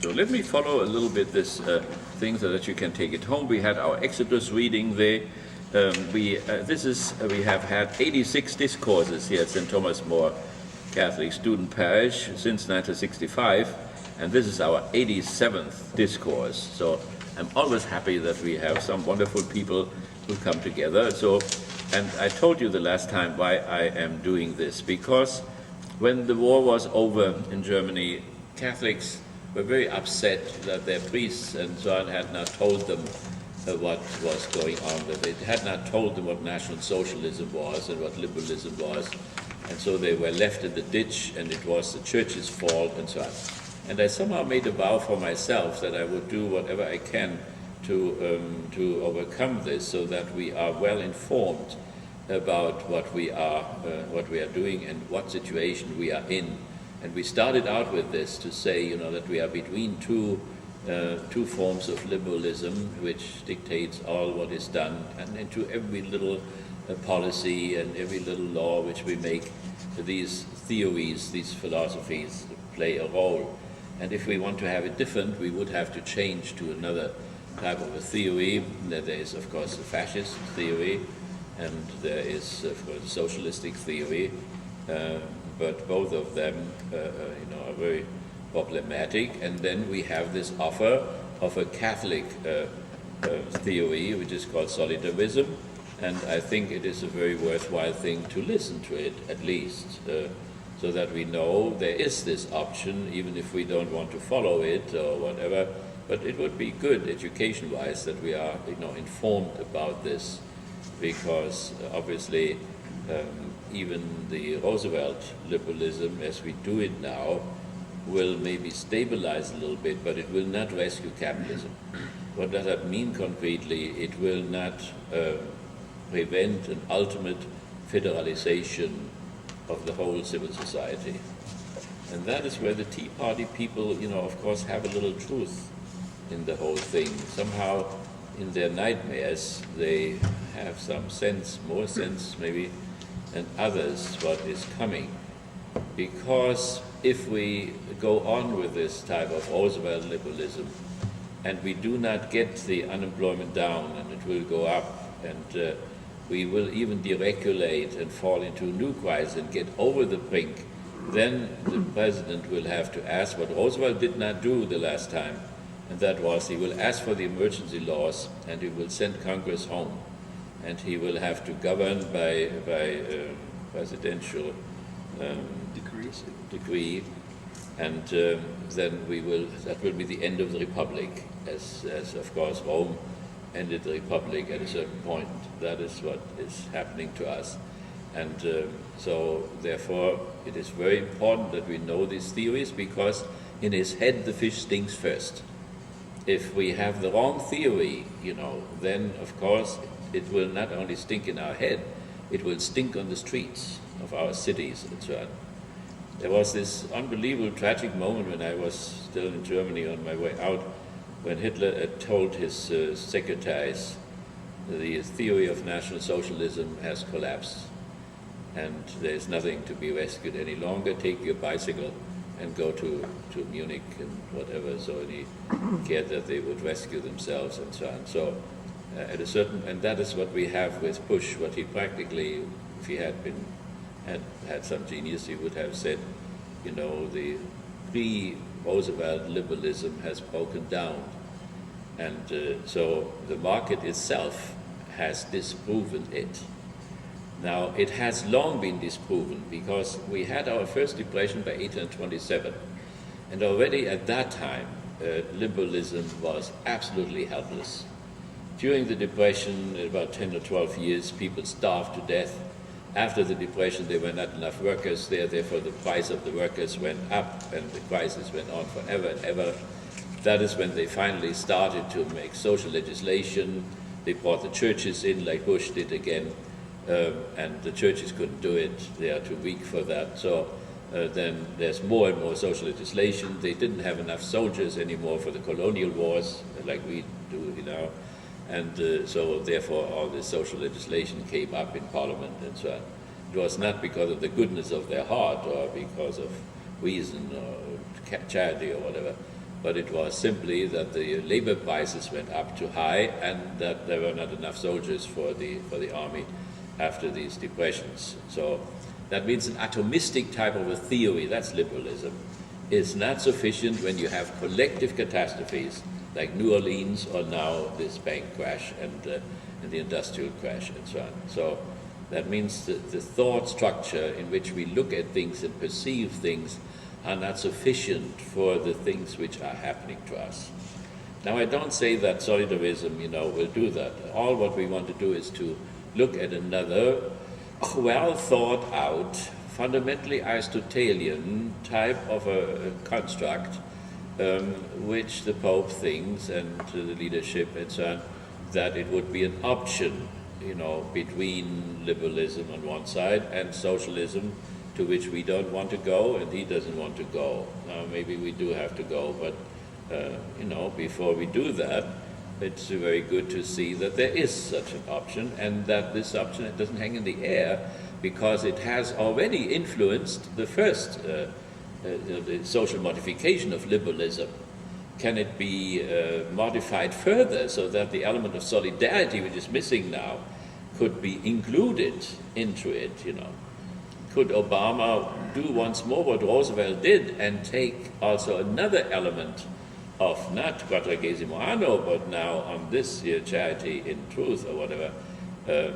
So let me follow a little bit this thing so that you can take it home. We had our Exodus reading there. We have had 86 discourses here at St. Thomas More Catholic Student Parish since 1965, and this is our 87th discourse. So I'm always happy that we have some wonderful people who come together. So, and I told you the last time why I am doing this, because when the war was over in Germany, Catholics were very upset that their priests and so on had not told them what was going on, that they had not told them what National Socialism was and what liberalism was, and so they were left in the ditch, and it was the church's fault and so on. And I somehow made a vow for myself that I would do whatever I can to overcome this, so that we are well informed about what we are doing and what situation we are in. And we started out with this to say, that we are between two forms of liberalism, which dictates all what is done, and into every little policy and every little law which we make, these theories, these philosophies play a role. And if we want to have it different, we would have to change to another type of a theory. There is, of course, the fascist theory, and there is, of course, the socialistic theory. But both of them, are very problematic. And then we have this offer of a Catholic theory, which is called solidarism. And I think it is a very worthwhile thing to listen to it, at least, so that we know there is this option, even if we don't want to follow it or whatever. But it would be good, education-wise, that we are, informed about this, because obviously even the Roosevelt liberalism, as we do it now, will maybe stabilize a little bit, but it will not rescue capitalism. What does that mean concretely? It will not prevent an ultimate federalization of the whole civil society. And that is where the Tea Party people, of course, have a little truth in the whole thing. Somehow, in their nightmares, they have some sense, more sense maybe than others, what is coming. Because if we go on with this type of Roosevelt liberalism, and we do not get the unemployment down, and it will go up, and we will even deregulate and fall into a new crisis and get over the brink, then the president will have to ask what Roosevelt did not do the last time, and that was he will ask for the emergency laws, and he will send Congress home, and he will have to govern by presidential decree, and then that will be the end of the Republic, as of course Rome ended the Republic at a certain point. That is what is happening to us. And so therefore it is very important that we know these theories, because in his head the fish stinks first. If we have the wrong theory, then of course it will not only stink in our head, it will stink on the streets of our cities and so on. There was this unbelievable tragic moment when I was still in Germany on my way out, when Hitler told his secretaries, the theory of National Socialism has collapsed and there is nothing to be rescued any longer. Take your bicycle and go to Munich and whatever. So he cared that they would rescue themselves and so on. So at a certain, and that is what we have with Bush, what he practically, if he had some genius, he would have said, the pre-Roosevelt liberalism has broken down. And so the market itself has disproven it. Now, it has long been disproven, because we had our first depression by 1827. And already at that time, liberalism was absolutely helpless. During the Depression, about 10 or 12 years, people starved to death. After the Depression, there were not enough workers there, therefore the price of the workers went up, and the crisis went on forever and ever. That is when they finally started to make social legislation. They brought the churches in, like Bush did again, and the churches couldn't do it. They are too weak for that. So then there's more and more social legislation. They didn't have enough soldiers anymore for the colonial wars, like we do now. And so therefore all this social legislation came up in Parliament and so on. It was not because of the goodness of their heart or because of reason or charity or whatever. but it was simply that the labor prices went up too high and that there were not enough soldiers for the army after these depressions. So that means an atomistic type of a theory, that's liberalism, is not sufficient when you have collective catastrophes like New Orleans or now this bank crash and the industrial crash and so on. So that means that the thought structure in which we look at things and perceive things are not sufficient for the things which are happening to us. Now, I don't say that solidarism, will do that. All what we want to do is to look at another well thought out, fundamentally Aristotelian type of a construct, which the Pope thinks, and the leadership and so on, that it would be an option, between liberalism on one side and socialism, to which we don't want to go and he doesn't want to go. Now, maybe we do have to go, but before we do that, it's very good to see that there is such an option, and that this option, it doesn't hang in the air, because it has already influenced the first the social modification of liberalism. Can it be modified further so that the element of solidarity, which is missing now, could be included into it? Could Obama do once more what Roosevelt did and take also another element of not quadragesimo anno, but now on this year, charity in truth or whatever,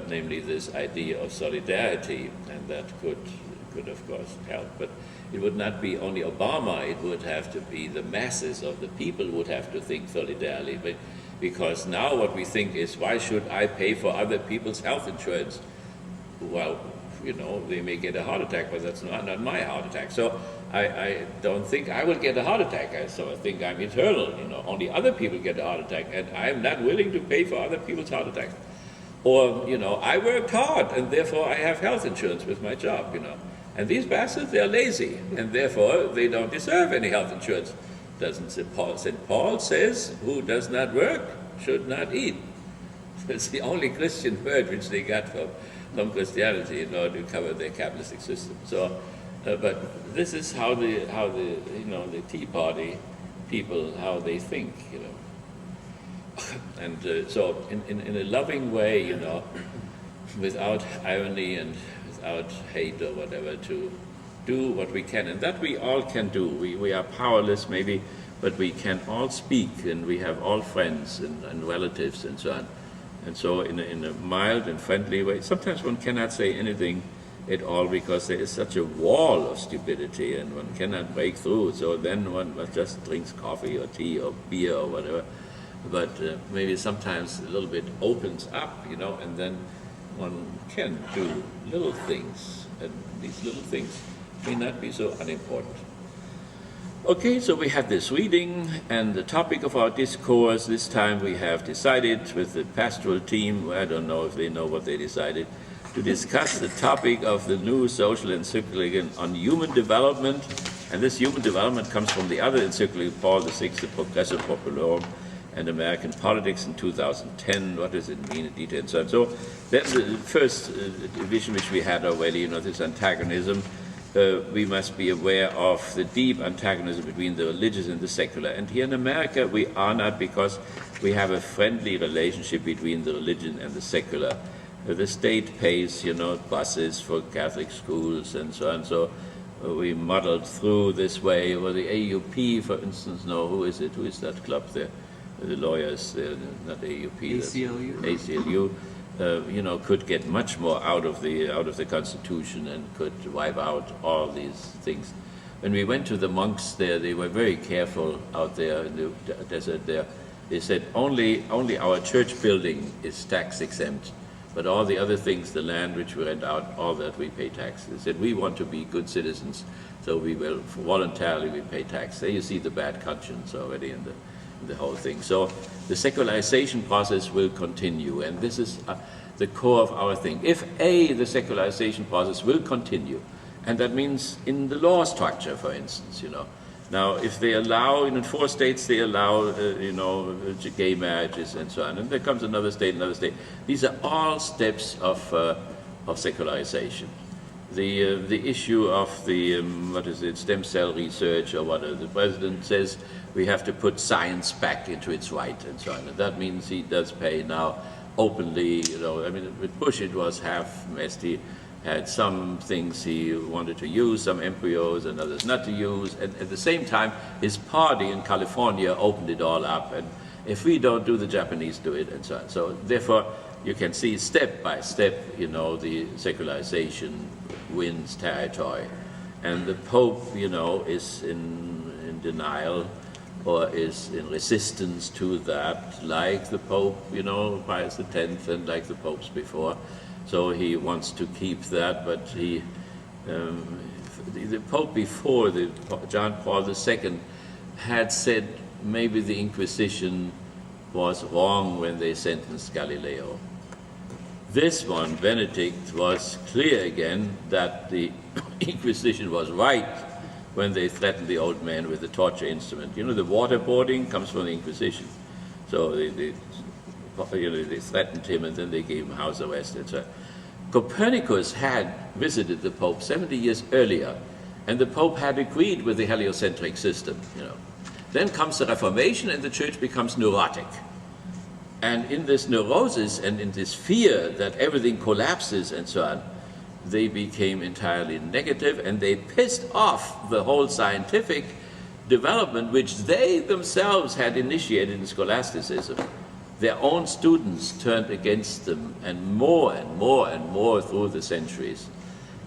namely this idea of solidarity, and that could of course help. But it would not be only Obama, it would have to be the masses of the people would have to think solidarily. But because now what we think is, why should I pay for other people's health insurance? Well, they may get a heart attack, but that's not my heart attack. So I don't think I will get a heart attack. I think I'm eternal. Only other people get a heart attack, and I'm not willing to pay for other people's heart attacks. Or, I worked hard, and therefore I have health insurance with my job, And these bastards, they're lazy, and therefore they don't deserve any health insurance. Doesn't St. Paul says, who does not work should not eat. It's the only Christian word which they got from Christianity in order to cover their capitalistic system. So, but this is how the Tea Party people, how they think, And so in a loving way, without irony and without hate or whatever, to do what we can. And that we all can do. We are powerless maybe, but we can all speak, and we have all friends and relatives and so on. And so in a mild and friendly way, sometimes one cannot say anything at all because there is such a wall of stupidity and one cannot break through. So then one just drinks coffee or tea or beer or whatever. But maybe sometimes a little bit opens up, and then one can do little things. And these little things may not be so unimportant. Okay, so we had this reading, and the topic of our discourse this time we have decided with the pastoral team, I don't know if they know what they decided, to discuss the topic of the new social encyclical on human development. And this human development comes from the other encyclical, Paul VI, the Progresso Populorum and American Politics in 2010. What does it mean in detail? And so that's the first division which we had already, this antagonism. We must be aware of the deep antagonism between the religious and the secular. And here in America, we are not, because we have a friendly relationship between the religion and the secular. The state pays, buses for Catholic schools and so on. So we muddled through this way. Or the AUP, for instance, who is it? Who is that club there? The lawyers, not AUP. ACLU. Could get much more out of the Constitution and could wipe out all these things. When we went to the monks there, they were very careful out there in the desert there. They said only our church building is tax exempt, but all the other things, the land which we rent out, all that we pay tax. They said we want to be good citizens, so we will voluntarily pay tax. There you see the bad conscience already in the whole thing. So the secularization process will continue, and this is the core of our thing. If the secularization process will continue, and that means in the law structure, for instance, Now, if they allow, in 4 states they allow, gay marriages and so on, and there comes another state. These are all steps of secularization. the issue of the what is it, stem cell research or whatever. The president says we have to put science back into its right and so on. And that means he does pay now openly. You know, I mean, with Bush it was half-messed. He had some things he wanted to use, some embryos, and others not to use. And at the same time, his party in California opened it all up. And if we don't do, the Japanese do it, and so on. So therefore, you can see step by step, you know, the secularization wins territory. And the Pope, you know, is in denial or is in resistance to that, like the Pope, you know, Pius X, and like the popes before. So he wants to keep that, but he, the Pope before, John Paul II, had said maybe the Inquisition was wrong when they sentenced Galileo. This one, Benedict, was clear again that the Inquisition was right when they threatened the old man with the torture instrument. You know, the waterboarding comes from the Inquisition. So they threatened him and then they gave him house arrest, etc. Copernicus had visited the Pope 70 years earlier, and the Pope had agreed with the heliocentric system, you know. Then comes the Reformation and the Church becomes neurotic. And in this neurosis and in this fear that everything collapses and so on, they became entirely negative, and they pissed off the whole scientific development which they themselves had initiated in scholasticism. Their own students turned against them, and more and more and more through the centuries.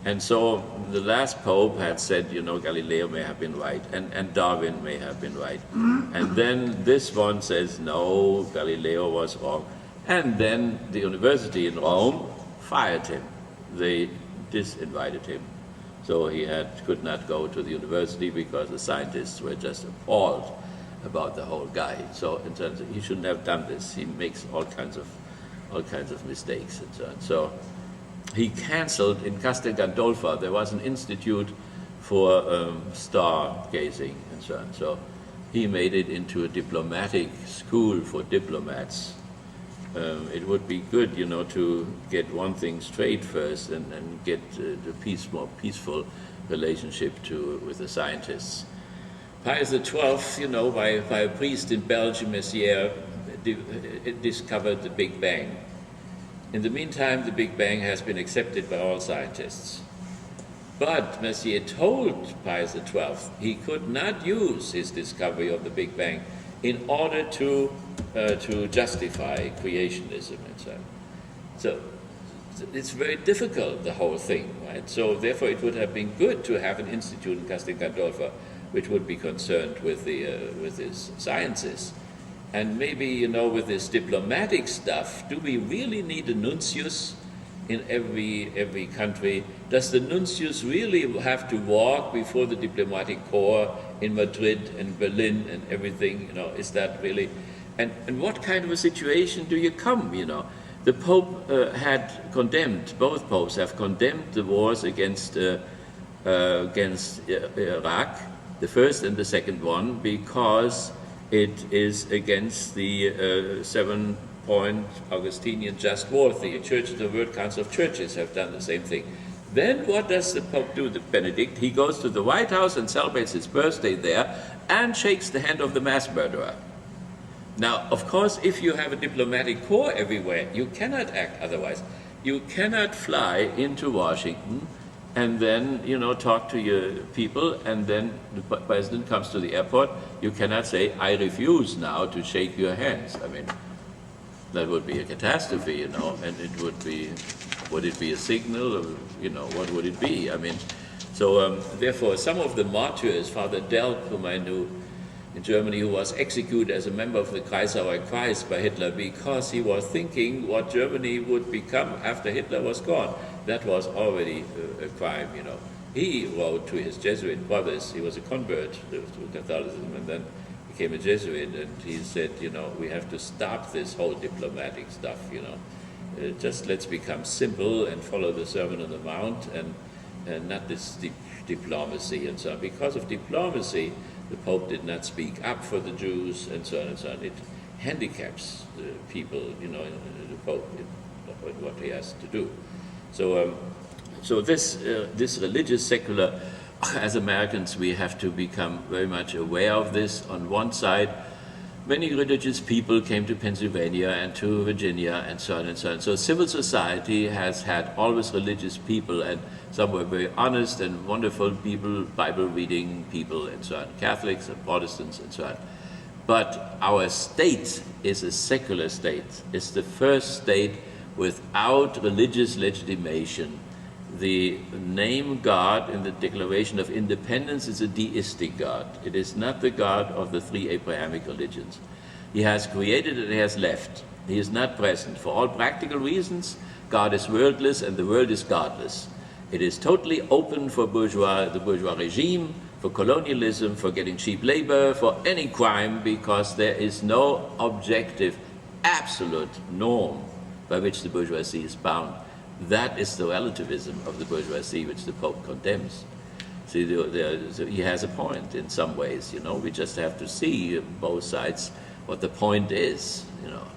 And so the last Pope had said, you know, Galileo may have been right, and Darwin may have been right. And then this one says, no, Galileo was wrong. And then the university in Rome fired him. They disinvited him. So he could not go to the university because the scientists were just appalled about the whole guy. So in terms of, he shouldn't have done this. He makes all kinds of mistakes and so on. So he canceled in Castel Gandolfo. There was an institute for star gazing and so on. So he made it into a diplomatic school for diplomats. It would be good, you know, to get one thing straight first and get the more peaceful relationship with the scientists. Pius XII, you know, by a priest in Belgium, Messier, discovered the Big Bang. In the meantime, the Big Bang has been accepted by all scientists. But Messier told Pius XII he could not use his discovery of the Big Bang in order to justify creationism and so on. So it's very difficult, the whole thing, right? So therefore it would have been good to have an institute in Castel Gandolfo which would be concerned with his sciences. And maybe, you know, with this diplomatic stuff, do we really need a nuncius in every country? Does the nuncius really have to walk before the diplomatic corps in Madrid and Berlin and everything? You know, is that really? And what kind of a situation do you come, you know? The Pope had condemned, both popes have condemned the wars against Iraq, the first and the second one, because it is against the 7-point Augustinian just war theory. Churches, the World Council of Churches have done the same thing. Then what does the Pope do, the Benedict? He goes to the White House and celebrates his birthday there and shakes the hand of the mass murderer. Now, of course, if you have a diplomatic corps everywhere, you cannot act otherwise. You cannot fly into Washington and then, you know, talk to your people, and then the president comes to the airport. You cannot say, I refuse now to shake your hands. I mean, that would be a catastrophe, you know, and would it be a signal, or, you know, what would it be? I mean, so therefore, some of the martyrs, Father Delp, whom I knew in Germany, who was executed as a member of the Kreisauer Kreis by Hitler because he was thinking what Germany would become after Hitler was gone. That was already a crime, you know. He wrote to his Jesuit brothers. He was a convert to Catholicism and then became a Jesuit, and he said, you know, we have to stop this whole diplomatic stuff, you know. Just let's become simple and follow the Sermon on the Mount and not this diplomacy and so on. Because of diplomacy, the Pope did not speak up for the Jews and so on and so on. It handicaps the people, you know, the Pope in what he has to do. So So this religious secular, as Americans, we have to become very much aware of this. On one side, many religious people came to Pennsylvania and to Virginia and so on and so on. So civil society has had always religious people, and some were very honest and wonderful people, Bible-reading people and so on, Catholics and Protestants and so on. But our state is a secular state. It's the first state without religious legitimation. The name God in the Declaration of Independence is a deistic God. It is not the God of the three Abrahamic religions. He has created and he has left. He is not present. For all practical reasons, God is worldless and the world is godless. It is totally open for the bourgeois regime, for colonialism, for getting cheap labor, for any crime, because there is no objective, absolute norm by which the bourgeoisie is bound. That is the relativism of the bourgeoisie, which the Pope condemns. See, he has a point in some ways, you know. We just have to see both sides what the point is, you know.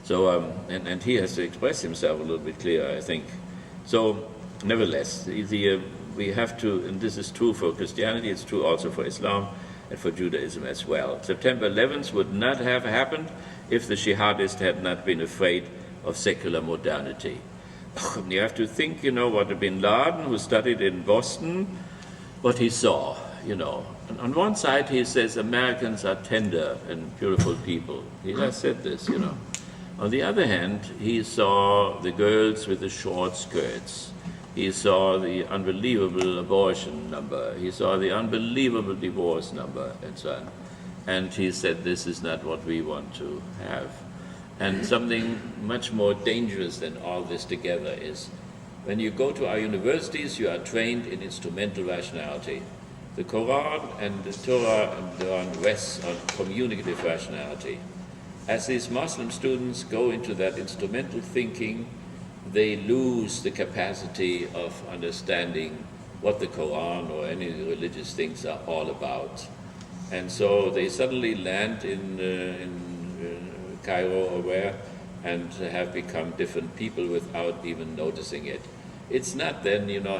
So, and he has to express himself a little bit clearer, I think. So, nevertheless, we have to, and this is true for Christianity, it's true also for Islam and for Judaism as well. September 11th would not have happened if the jihadists had not been afraid of secular modernity. You have to think, you know, what bin Laden, who studied in Boston, what he saw, you know. And on one side he says Americans are tender and beautiful people. He has said this, you know. On the other hand, he saw the girls with the short skirts. He saw the unbelievable abortion number. He saw the unbelievable divorce number and so on. And he said, this is not what we want to have. And something much more dangerous than all this together is when you go to our universities, you are trained in instrumental rationality. The Quran and the Torah and the Quran rests on communicative rationality. As these Muslim students go into that instrumental thinking, they lose the capacity of understanding what the Quran or any religious things are all about. And so they suddenly land in Cairo or where, and have become different people without even noticing it. It's not then, you know,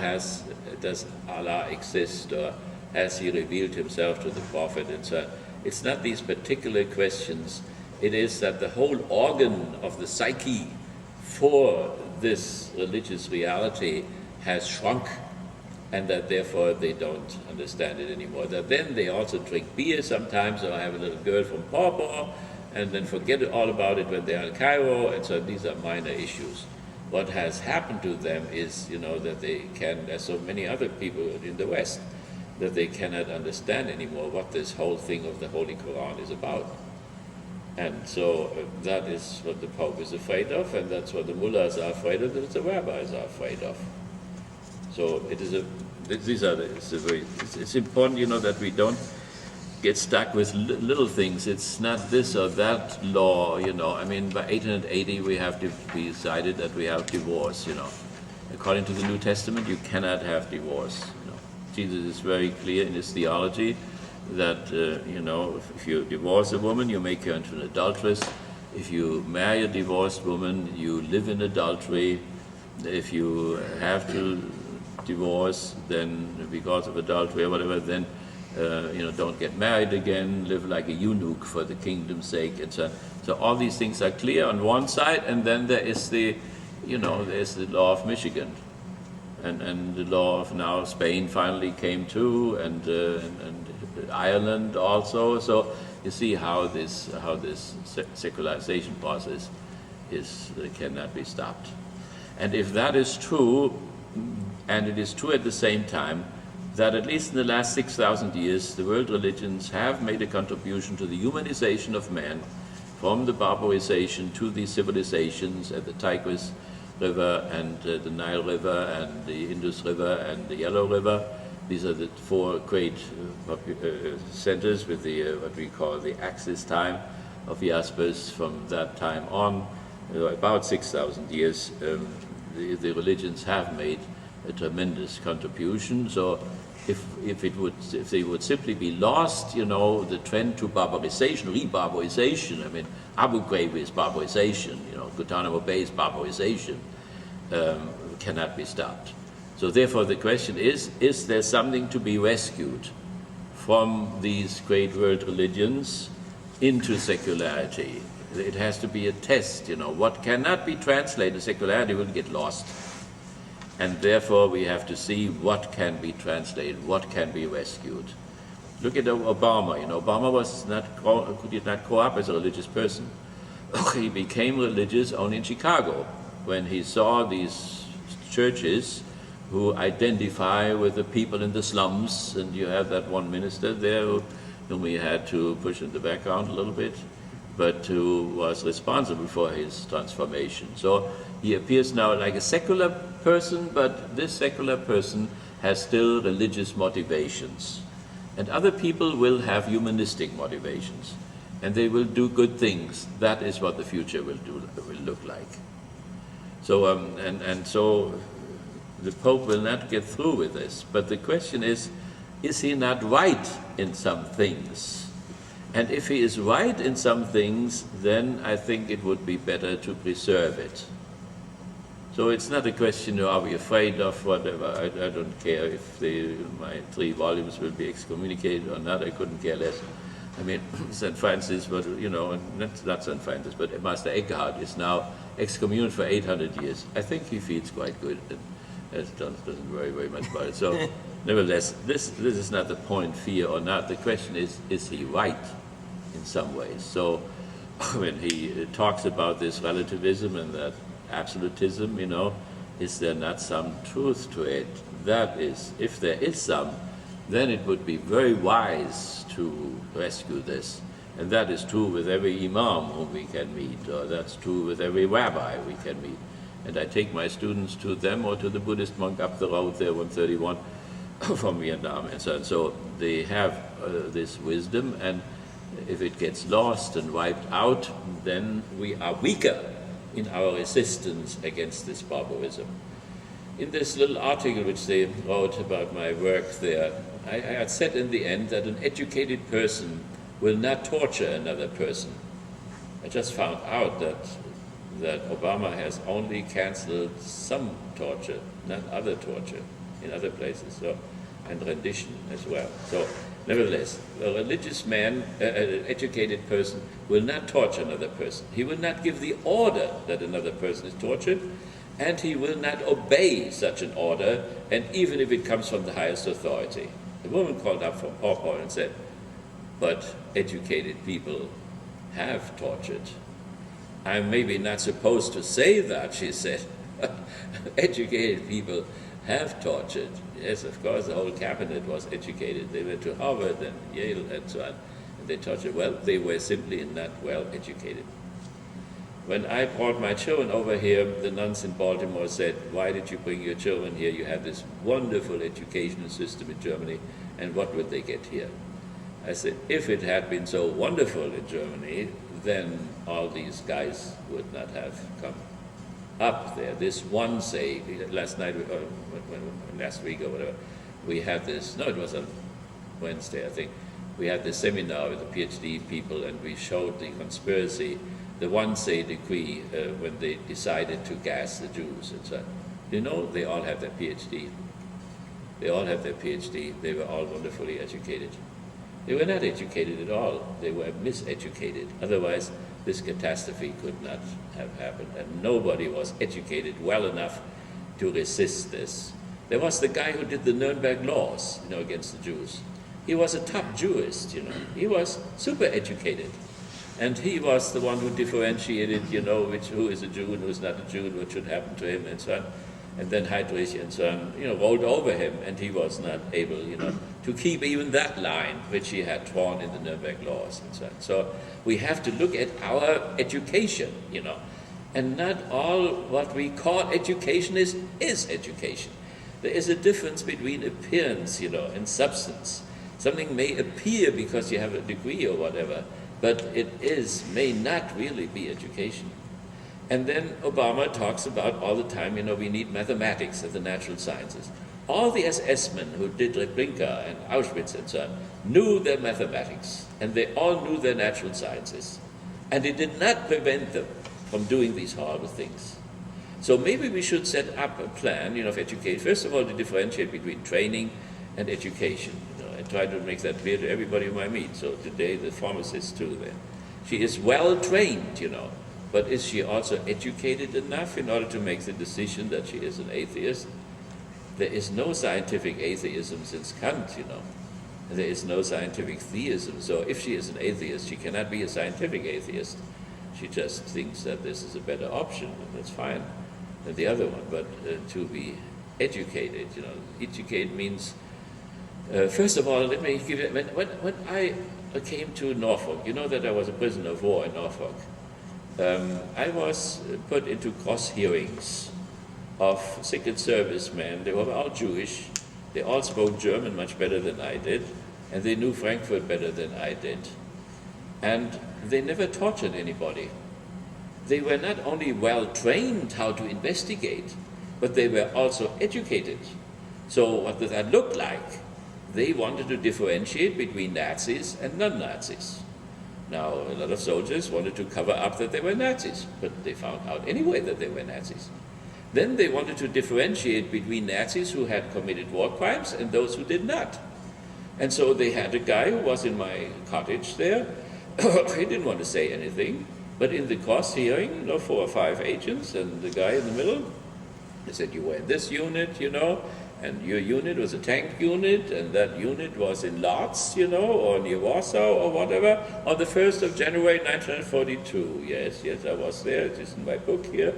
does Allah exist, or has he revealed himself to the Prophet and so on. It's not these particular questions. It is that the whole organ of the psyche for this religious reality has shrunk, and that therefore they don't understand it anymore. That then they also drink beer sometimes, or have a little girl from Pawpaw, and then forget all about it when they are in Cairo, and so these are minor issues. What has happened to them is, you know, that they can, as so many other people in the West, that they cannot understand anymore what this whole thing of the Holy Quran is about. And so that is what the Pope is afraid of, and that's what the mullahs are afraid of, that the rabbis are afraid of. So it is it's important, you know, that we don't get stuck with little things. It's not this or that law, you know. I mean, by 1880 we have to be decided that we have divorce, you know. According to the New Testament, you cannot have divorce, you know. Jesus is very clear in his theology that, you know, if you divorce a woman, you make her into an adulteress. If you marry a divorced woman, you live in adultery. If you have to divorce, then because of adultery or whatever, then you know, don't get married again, live like a eunuch for the kingdom's sake, and so on. So all these things are clear on one side, and then there is the, you know, there's the law of Michigan, and the law of now Spain finally came to, and Ireland also. So you see how this secularization process cannot be stopped. And if that is true, and it is true at the same time, that at least in the last 6,000 years, the world religions have made a contribution to the humanization of man, from the barbarization to the civilizations at the Tigris River and the Nile River and the Indus River and the Yellow River. These are the four great centers with the what we call the axis time of Jaspers. From that time on, about 6,000 years, the religions have made a tremendous contribution. So if they would simply be lost, you know, the trend to barbarization, re-barbarization, I mean, Abu Ghraib is barbarization, you know, Guantanamo Bay is barbarization, cannot be stopped. So therefore the question is there something to be rescued from these great world religions into secularity? It has to be a test, What cannot be translated, secularity will get lost. And therefore we have to see what can be translated, what can be rescued. Look at Obama, Obama did not grow up as a religious person. He became religious only in Chicago when he saw these churches who identify with the people in the slums, and you have that one minister there whom he had to push in the background a little bit, but who was responsible for his transformation. So he appears now like a secular person, but this secular person has still religious motivations. And other people will have humanistic motivations, and they will do good things. That is what the future will look like. So, so the Pope will not get through with this. But the question is he not right in some things? And if he is right in some things, then I think it would be better to preserve it. So it's not a question, are we afraid of whatever? I don't care if my 3 volumes will be excommunicated or not. I couldn't care less. I mean, St. Francis, but not St. Francis, but Master Eckhart is now excommunicated for 800 years. I think he feels quite good. Doesn't worry very much about it. So, nevertheless, this is not the point, fear or not. The question is he right in some ways? So, when he talks about this relativism and that absolutism, is there not some truth to it? That is, if there is some, then it would be very wise to rescue this. And that is true with every imam whom we can meet, or that's true with every rabbi we can meet. And I take my students to them or to the Buddhist monk up the road there, 131, from Vietnam. And so they have this wisdom, and if it gets lost and wiped out, then we are weaker in our resistance against this barbarism. In this little article which they wrote about my work there, I had said in the end that an educated person will not torture another person. I just found out that Obama has only canceled some torture, not other torture in other places, and rendition as well. So, nevertheless, a religious man, an educated person, will not torture another person. He will not give the order that another person is tortured, and he will not obey such an order, and even if it comes from the highest authority. The woman called up from Papal and said, but educated people have tortured. I'm maybe not supposed to say that, she said. Educated people have tortured. Yes, of course, the whole cabinet was educated. They went to Harvard and Yale and so on. And they tortured. Well, they were simply not well educated. When I brought my children over here, the nuns in Baltimore said, why did you bring your children here? You have this wonderful educational system in Germany, and what would they get here? I said, if it had been so wonderful in Germany, then all these guys would not have come up there. This one say, last night, last week or whatever, we had this, no, it was on Wednesday, I think, we had this seminar with the PhD people, and we showed the conspiracy, the one-say decree when they decided to gas the Jews and so on. They all have their PhD. They all have their PhD. They were all wonderfully educated. They were not educated at all. They were miseducated. Otherwise, this catastrophe could not have happened. And nobody was educated well enough to resist this. There was the guy who did the Nuremberg laws, against the Jews. He was a top Jewist, He was super educated. And he was the one who differentiated, who is a Jew and who is not a Jew, and what should happen to him, and so on. And then Heydrich and so on, rolled over him, and he was not able, to keep even that line which he had drawn in the Nuremberg laws and so on. So we have to look at our education, and not all what we call education is education. There is a difference between appearance, and substance. Something may appear because you have a degree or whatever, but it may not really be education. And then Obama talks about all the time, we need mathematics and the natural sciences. All the SS men who did Treblinka and Auschwitz and so on knew their mathematics, and they all knew their natural sciences. And it did not prevent them from doing these horrible things. So maybe we should set up a plan, of education. First of all, to differentiate between training and education. I try to make that clear to everybody whom I meet. So today, the pharmacist too. There, she is well trained, but is she also educated enough in order to make the decision that she is an atheist? There is no scientific atheism since Kant, There is no scientific theism. So if she is an atheist, she cannot be a scientific atheist. She just thinks that this is a better option, and that's fine, than the other one. But to be educated, educate means, first of all, let me give you, when I came to Norfolk, you know that I was a prisoner of war in Norfolk. I was put into cross hearings of Secret Service men. They were all Jewish. They all spoke German much better than I did, and they knew Frankfurt better than I did. And they never tortured anybody. They were not only well trained how to investigate, but they were also educated. So what does that look like? They wanted to differentiate between Nazis and non-Nazis. Now, a lot of soldiers wanted to cover up that they were Nazis, but they found out anyway that they were Nazis. Then they wanted to differentiate between Nazis who had committed war crimes and those who did not. And so they had a guy who was in my cottage there. He didn't want to say anything, but in the cross hearing, 4 or 5 agents, and the guy in the middle, they said, you were in this unit, and your unit was a tank unit, and that unit was in Lodz, or near Warsaw, or whatever, on the 1st of January 1942. Yes, I was there. It is in my book here.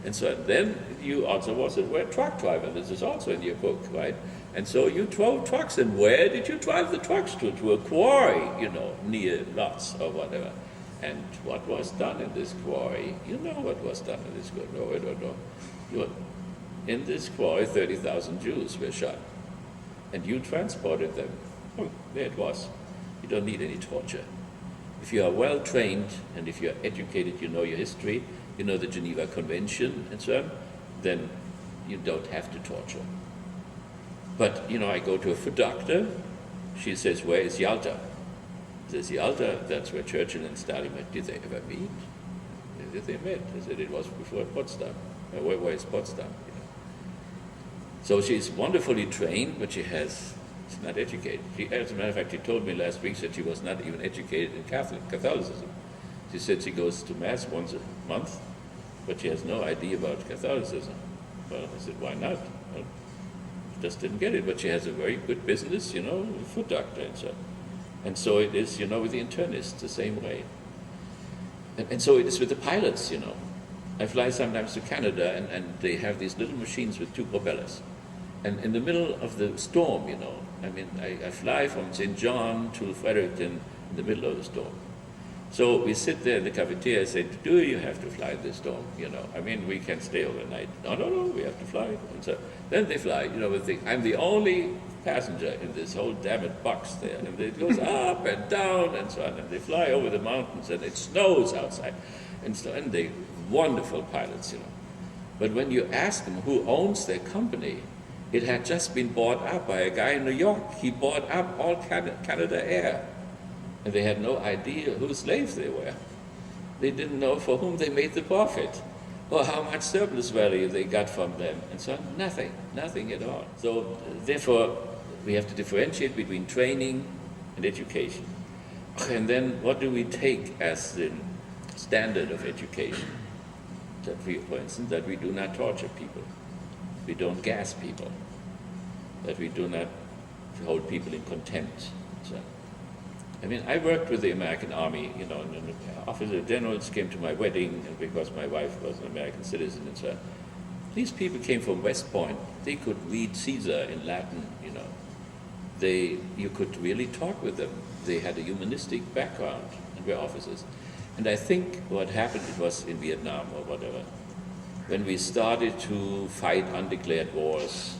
And so then you also were a truck driver. This is also in your book, right? And so you drove trucks. And where did you drive the trucks to? To a quarry, near Lodz or whatever. And what was done in this quarry? You know what was done in this quarry? No, I don't know. In this quarry, 30,000 Jews were shot. And you transported them. Oh, there it was. You don't need any torture. If you are well trained and if you are educated, you know your history, you know the Geneva Convention and so on, then you don't have to torture. But, I go to a foot doctor. She says, where is Yalta? Says, Yalta, that's where Churchill and Stalin met. Did they ever meet? Did they met? I said, it was before Potsdam. Where is Potsdam? So she's wonderfully trained, but she's not educated. As a matter of fact, she told me last week that she was not even educated in Catholicism. She said she goes to Mass once a month, but she has no idea about Catholicism. Well, I said, why not? Well, she just didn't get it, but she has a very good business, foot doctor and so on. And so it is, with the internists, the same way. And so it is with the pilots, I fly sometimes to Canada, and they have these little machines with 2 propellers. And in the middle of the storm, I fly from St. John to Fredericton in the middle of the storm. So we sit there in the cafeteria and say, do you have to fly this storm? We can stay overnight. No, we have to fly. And so then they fly, I'm the only passenger in this whole damn box there. And it goes up and down and so on. And they fly over the mountains and it snows outside. And they wonderful pilots, But when you ask them who owns their company, it had just been bought up by a guy in New York. He bought up all Canada Air. And they had no idea whose slaves they were. They didn't know for whom they made the profit, or how much surplus value they got from them, and so on. Nothing at all. So therefore, we have to differentiate between training and education. And then what do we take as the standard of education? That we, for instance, that we do not torture people, we don't gas people, that we do not hold people in contempt. So, I worked with the American Army, and the officer generals came to my wedding, and because my wife was an American citizen, and so on. These people came from West Point. They could read Caesar in Latin, You could really talk with them. They had a humanistic background and were officers. And I think what happened, it was in Vietnam or whatever, when we started to fight undeclared wars,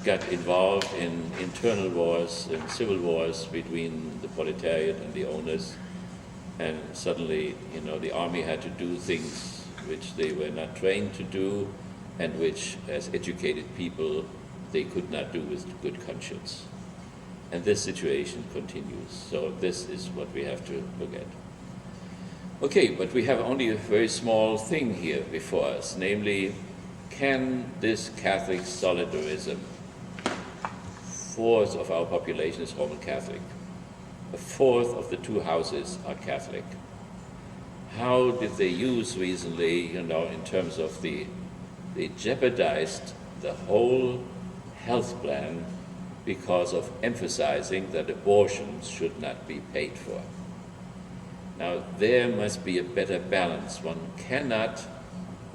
got involved in internal wars and civil wars between the proletariat and the owners, and suddenly, the army had to do things which they were not trained to do, and which, as educated people, they could not do with good conscience. And this situation continues. So this is what we have to look at. Okay, but we have only a very small thing here before us, namely can this Catholic solidarism, fourth of our population is Roman Catholic, a fourth of the two houses are Catholic. How did they use recently, in terms of they jeopardized the whole health plan because of emphasizing that abortions should not be paid for. Now, there must be a better balance. One cannot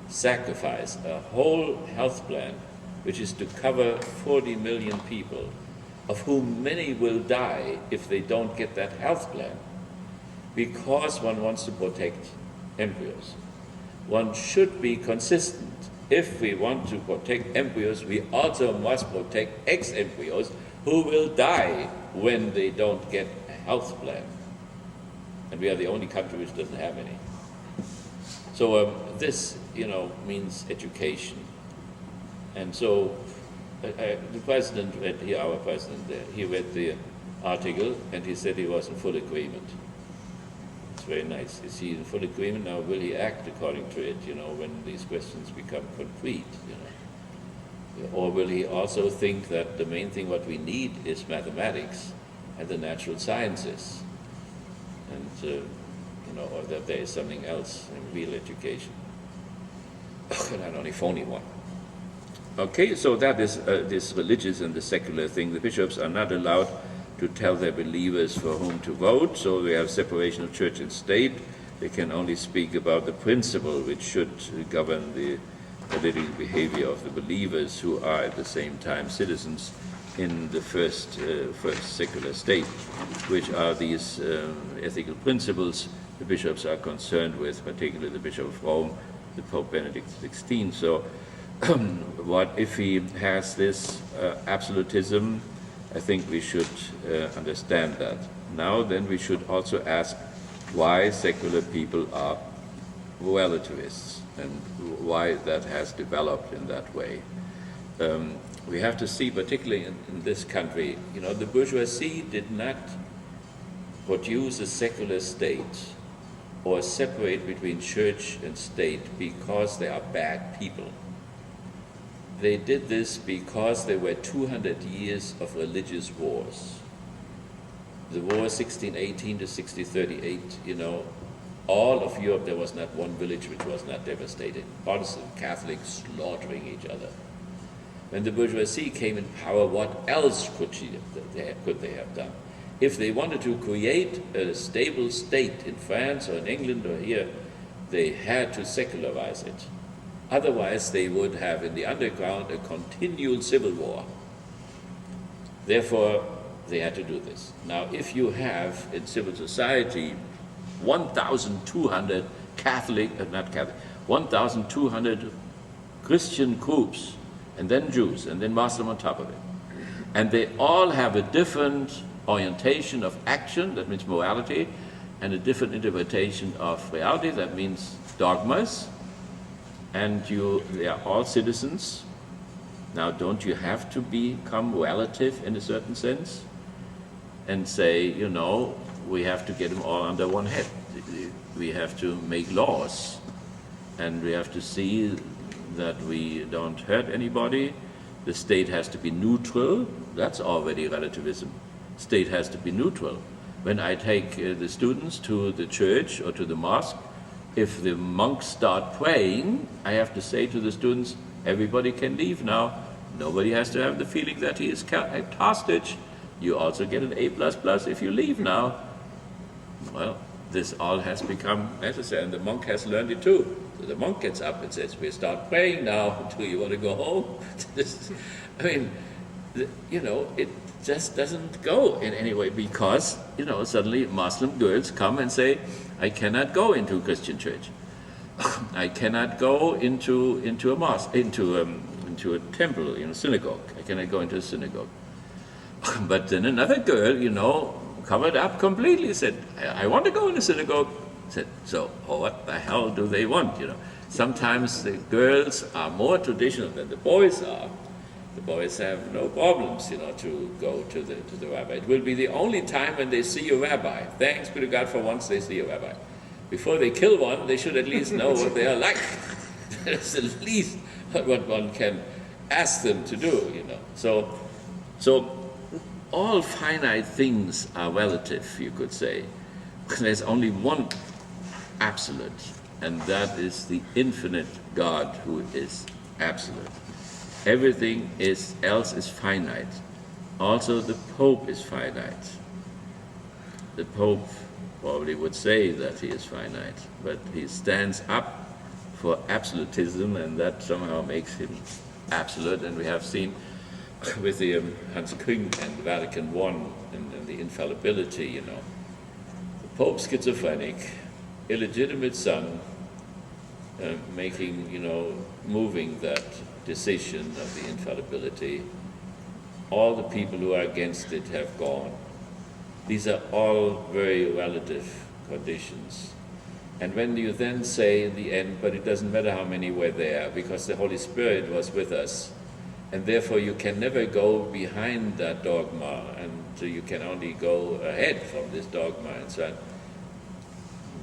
sacrifice a whole health plan, which is to cover 40 million people, of whom many will die if they don't get that health plan, because one wants to protect embryos. One should be consistent. If we want to protect embryos, we also must protect ex-embryos who will die when they don't get a health plan. And we are the only country which doesn't have any. So this, means education. And so the president read here, our president there, he read the article and he said he was in full agreement. It's very nice. Is he in full agreement? Now, will he act according to it, when these questions become concrete, Or will he also think that the main thing what we need is mathematics and the natural sciences? And, or that there is something else in real education. And only phony one. Okay, so that is this religious and the secular thing. The bishops are not allowed to tell their believers for whom to vote, so we have separation of church and state. They can only speak about the principle which should govern the political behavior of the believers, who are at the same time citizens in the first secular state, which are these ethical principles the bishops are concerned with, particularly the Bishop of Rome, the Pope Benedict XVI. So what if he has this absolutism? I think we should understand that. Now then we should also ask why secular people are relativists and why that has developed in that way. We have to see, particularly in this country, the bourgeoisie did not produce a secular state or separate between church and state because they are bad people. They did this because there were 200 years of religious wars. The war 1618 to 1638, all of Europe, there was not one village which was not devastated. Protestant, Catholics slaughtering each other. When the bourgeoisie came in power, what else could they have done? If they wanted to create a stable state in France or in England or here, they had to secularize it. Otherwise, they would have in the underground a continual civil war. Therefore, they had to do this. Now, if you have in civil society 1,200 1,200 Christian groups, and then Jews, and then Muslim on top of it, and they all have a different orientation of action, that means morality, and a different interpretation of reality, that means dogmas, and they are all citizens. Now, don't you have to become relative in a certain sense and say, we have to get them all under one head. We have to make laws, and we have to see that we don't hurt anybody. The state has to be neutral. That's already relativism. State has to be neutral. When I take the students to the church or to the mosque, if the monks start praying, I have to say to the students, everybody can leave now. Nobody has to have the feeling that he is kept hostage. You also get an A++ if you leave now. Well, this all has become necessary, and the monk has learned it too. So the monk gets up and says, we start praying now. Do you want to go home? It just doesn't go in any way because, suddenly Muslim girls come and say, I cannot go into a Christian church. I cannot go into a mosque, into a temple, synagogue. I cannot go into a synagogue. But then another girl, covered up completely, said, I want to go in a synagogue. Said, so what the hell do they want? Sometimes the girls are more traditional than the boys are. The boys have no problems, to go to the rabbi. It will be the only time when they see a rabbi. Thanks be to God for once they see a rabbi. Before they kill one, they should at least know what they are like. That's the least what one can ask them to do, you know. So all finite things are relative, you could say. There's only one absolute, and that is the infinite God who is absolute. Everything else is finite. Also, the Pope is finite. The Pope probably would say that he is finite, but he stands up for absolutism, and that somehow makes him absolute. And we have seen with the Hans Küng and Vatican I and the infallibility, you know. The Pope schizophrenic, illegitimate son, making, you know, moving that decision of the infallibility. All the people who are against it have gone. These are all very relative conditions. And when you then say in the end, but it doesn't matter how many were there, because the Holy Spirit was with us, and therefore you can never go behind that dogma, and you can only go ahead from this dogma and so on,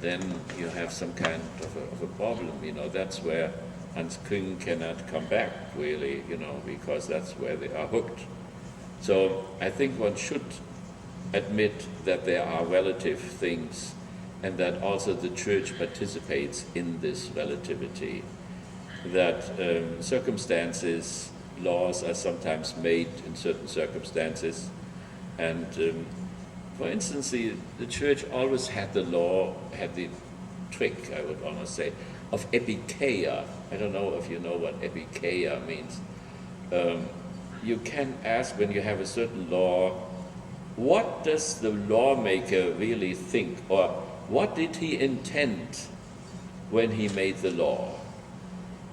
then you have some kind of a problem, you know. That's where Hans Küng cannot come back, really, you know, because that's where they are hooked. So I think one should admit that there are relative things, and that also the Church participates in this relativity, that circumstances, laws are sometimes made in certain circumstances, and for instance, the Church always had the trick, I would almost say, of epikeia. I don't know if you know what epikeia means. You can ask, when you have a certain law, what does the lawmaker really think, or what did he intend when he made the law?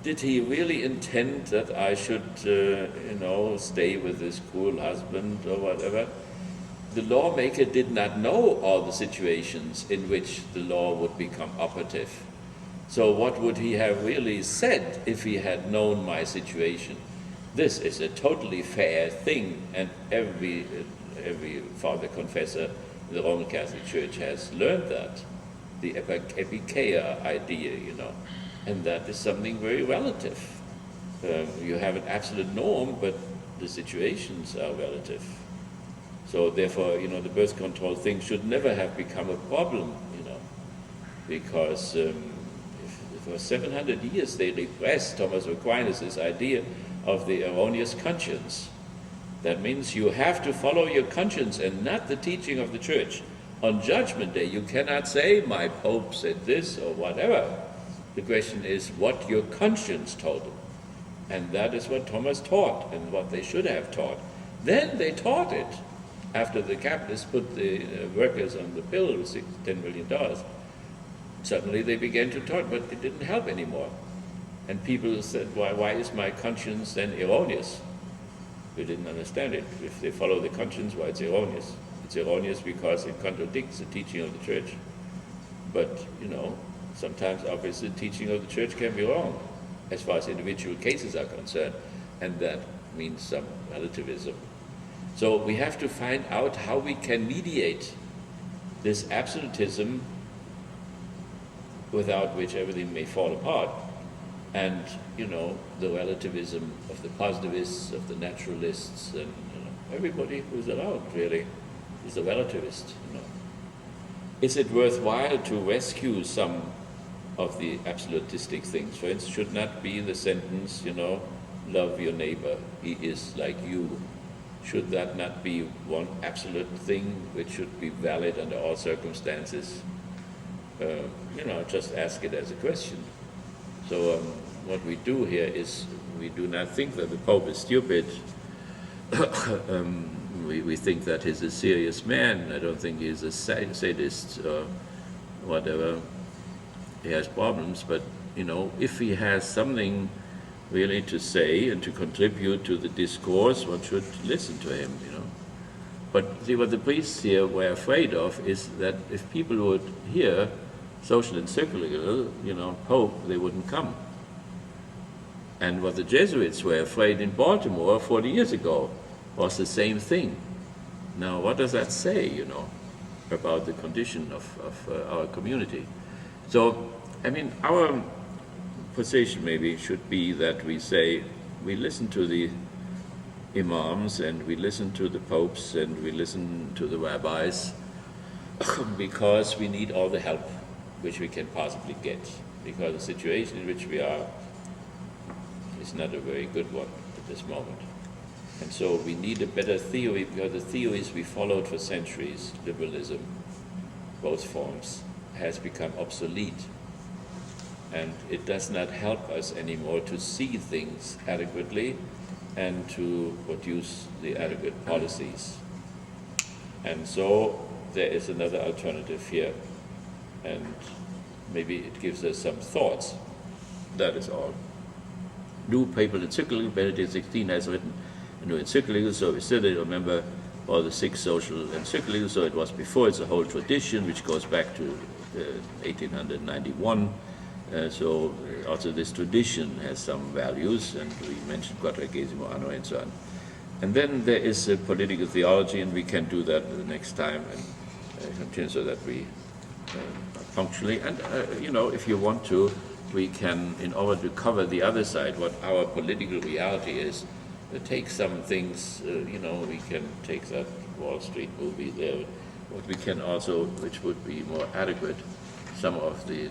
Did he really intend that I should, stay with this cruel husband or whatever? The lawmaker did not know all the situations in which the law would become operative. So what would he have really said if he had known my situation? This is a totally fair thing, and every father confessor in the Roman Catholic Church has learned that, the epikeia idea, you know, and that is something very relative. You have an absolute norm, but the situations are relative. So therefore, you know, the birth control thing should never have become a problem, you know, because for 700 years they repressed Thomas Aquinas' idea of the erroneous conscience. That means you have to follow your conscience and not the teaching of the Church. On Judgment Day, you cannot say, my Pope said this or whatever. The question is what your conscience told them. And that is what Thomas taught and what they should have taught. Then they taught it. After the capitalists put the workers on the bill with $10 million, suddenly they began to talk, but it didn't help anymore. And people said, why is my conscience then erroneous? We didn't understand it. If they follow the conscience, why it's erroneous? It's erroneous because it contradicts the teaching of the Church. But, you know, sometimes obviously the teaching of the Church can be wrong as far as individual cases are concerned, and that means some relativism. So we have to find out how we can mediate this absolutism without which everything may fall apart, and, you know, the relativism of the positivists, of the naturalists, and, you know, everybody who's around really is a relativist, you know. Is it worthwhile to rescue some of the absolutistic things? For instance, should not be the sentence, you know, love your neighbor, he is like you. Should that not be one absolute thing which should be valid under all circumstances? You know, just ask it as a question. So what we do here is we do not think that the Pope is stupid. We think that he's a serious man. I don't think he's a sadist or whatever. He has problems, but, you know, if he has something really to say and to contribute to the discourse, one should listen to him, you know. But see, what the priests here were afraid of is that if people would hear social encyclical, you know, Pope, they wouldn't come. And what the Jesuits were afraid in Baltimore 40 years ago was the same thing. Now, what does that say, you know, about the condition of our community? So, I mean, our position maybe should be that we say we listen to the imams and we listen to the popes and we listen to the rabbis because we need all the help which we can possibly get, because the situation in which we are is not a very good one at this moment. And so we need a better theory, because the theories we followed for centuries, liberalism, both forms, has become obsolete. And it does not help us anymore to see things adequately and to produce the adequate policies. And so there is another alternative here. And maybe it gives us some thoughts. That is all. New Papal Encyclical, Veritate 16 has written a new encyclical, so we still remember all the 6 social encyclicals, so it was before. It's a whole tradition which goes back to 1891. So also this tradition has some values, and we mentioned quadragesimo anno and so on. And then there is a political theology, and we can do that the next time and continue so that we punctually. And you know, if you want to, we can, in order to cover the other side, what our political reality is, take some things, you know, we can take that Wall Street movie there, but we can also, which would be more adequate, some of the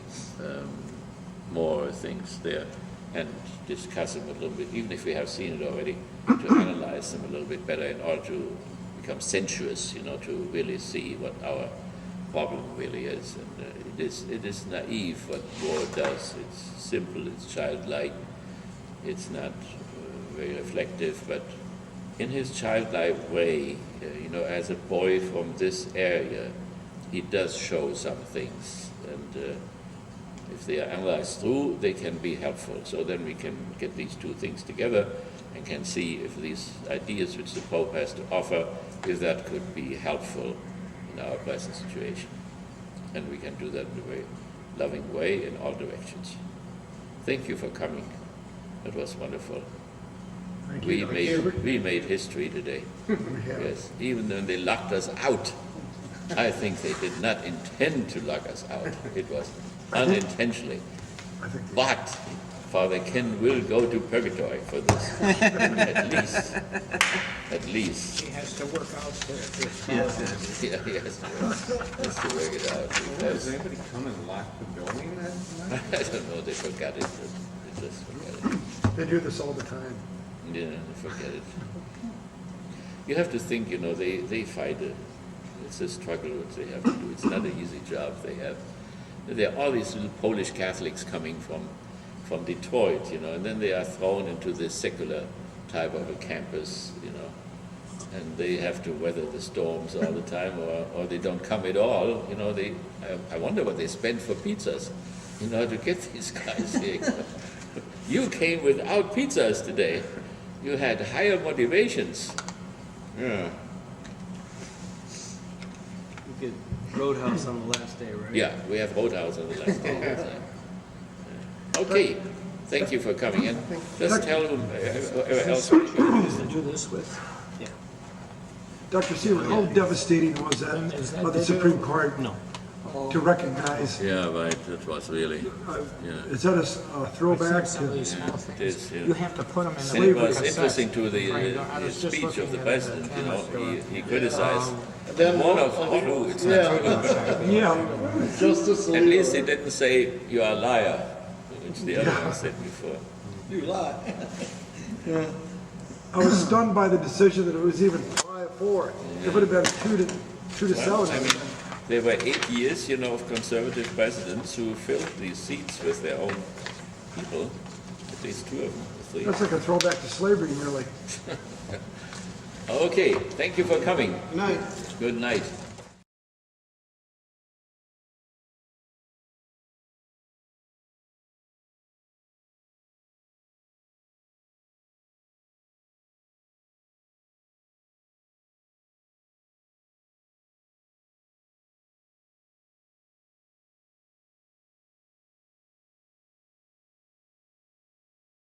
more things there, and discuss them a little bit, even if we have seen it already, to analyze them a little bit better in order to become sensuous, you know, to really see what our problem really is. And it is naive what war does. It's simple, it's childlike, it's not very reflective, but in his childlike way, you know, as a boy from this area, he does show some things, and if they are analyzed through, they can be helpful. So then we can get these two things together and can see if these ideas which the Pope has to offer, if that could be helpful in our present situation. And we can do that in a very loving way in all directions. Thank you for coming. It was wonderful. We made history today. Yes, even when they locked us out, I think they did not intend to lock us out. It was unintentionally. But Father Ken will go to purgatory for this, at least. He has to work out this. Yes. Yeah, he has to work it out. Does anybody come and lock the building that night? I don't know, they forgot it. They just forgot it. They do this all the time. Yeah, they forget it. You have to think, you know, they fight it. It's a struggle which they have to do. It's not an easy job they have. There are all these little Polish Catholics coming from Detroit, you know, and then they are thrown into this secular type of a campus, you know, and they have to weather the storms all the time, or they don't come at all, you know. I wonder what they spend for pizzas, you know, to get these guys here. You came without pizzas today. You had higher motivations. Yeah. You get Roadhouse on the last day, right? Yeah, we have Roadhouse on the last day. Okay, thank you for coming in. Just tell them whoever else. To do this with? Yeah. Dr. Siebert, how devastating was that of the Supreme Court No. to recognize? Yeah, right, that was really, yeah. Is that a throwback Some of to? these small It is, things. yeah. You have to put them in the And it was cassette. interesting to the speech of the president, you know, he criticized one of Honolulu, it's not true. Yeah, Justice At least he didn't say, "You are a liar," which the other one said before. You lie. I was stunned by the decision that it was even 5-4. It would have been 2-7. Well, I mean, there were 8 years, you know, of conservative presidents who filled these seats with their own people, at least 2 of them, 3. That's like a throwback to slavery, really. Okay, thank you for coming. Night. Good night.